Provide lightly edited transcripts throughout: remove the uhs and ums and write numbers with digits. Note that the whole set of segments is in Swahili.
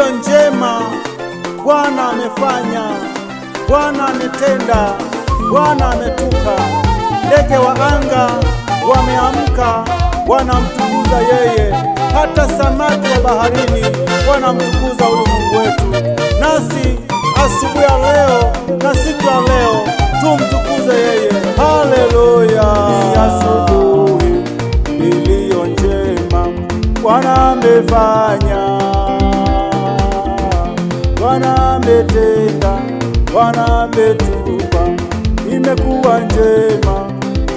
iliyo njema. Bwana amefanya, Bwana ametenda, Bwana ametupa. Ndege wa anga wameamka, wanamtukuza yeye. Hata samaki wa baharini wanamtukuza huyu Mungu wetu. Nasi asubuhi ya leo na siku ya leo tumtukuze yeye. Haleluya! Ni asubuhi iliyo njema, Bwana amefanya, Bwana ametenda, Bwana ametupa. Imekuwa njema,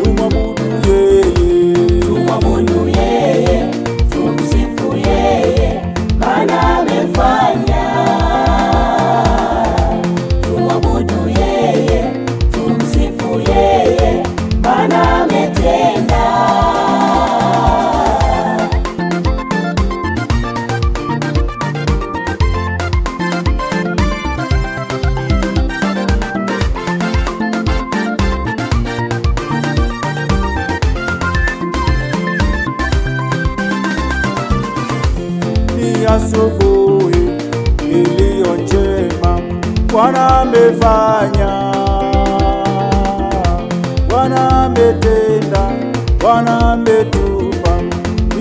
tumwabudu yeye, tumwabudu yeye, tumsifu yeye, maana amefanya. Tumwabudu yeye, tumsifu yeye, maana ametenda. Asubuhi iliyo njema, Bwana amefanya, Bwana ametenda, Bwana ametupa.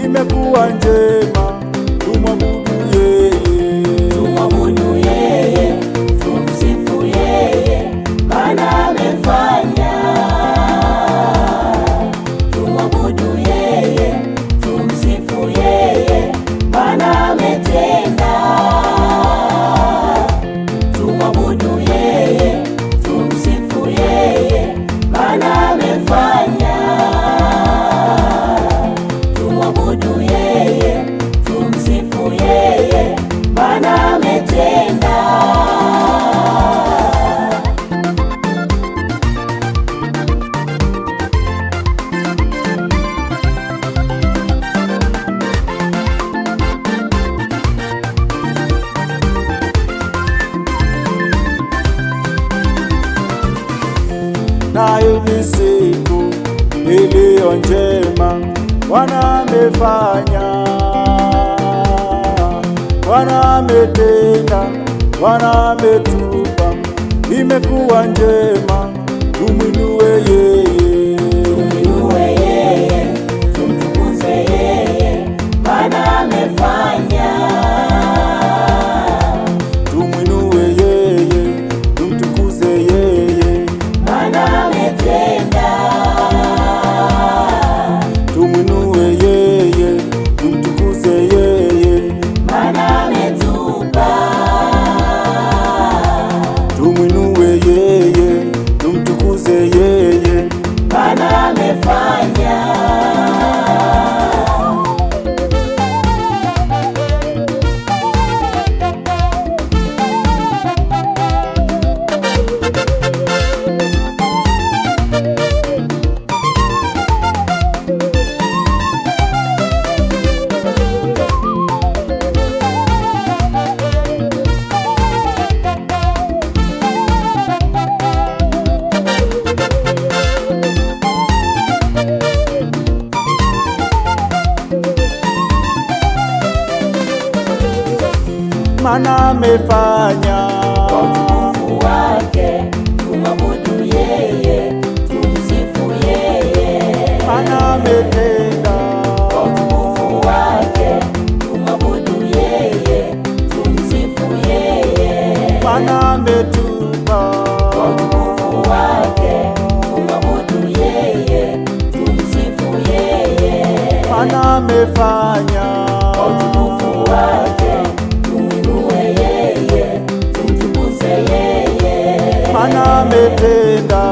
Imekuwa njema, tumwabudu yeye, tumwabudu yeye, tumsifu yeye, maana amefanya. Tumwabudu yeye, tumsifu yeye, maana ametenda. Tumwabudu yeye, tumsifu yeye, maana amefanya. Tumwabudu yeye, tumsifu yeye, maana ametenda. Nayo ni siku iliyo njema, Bwana amefanya, Bwana ametenda, Bwana ametupa. Imekuwa njema, tumwinue yeye, Tumwinue yeye, tumtukuze yeye, maana amefanya. tumwinue yeye, tumtukuze yeye, Maana ametenda. tumwinue yeye, tumtukuze yeye, Maana ametupa. tumwinue yeye, tumtukuze yeye, Maana amefanya. maana amefanya, Kwa utukufu wake tumwabudu yeye, tumsifu yeye. maana ametenda, Kwa utukufu wake tumwabudu yeye, tumsifu yeye. maana ametupa. Kwa utukufu wake tumwabudu yeye, tumsifu yeye. Maana amefanya, Kwa utukufu wake tumwinue yeye, tumtukuze yeye. maana ametenda,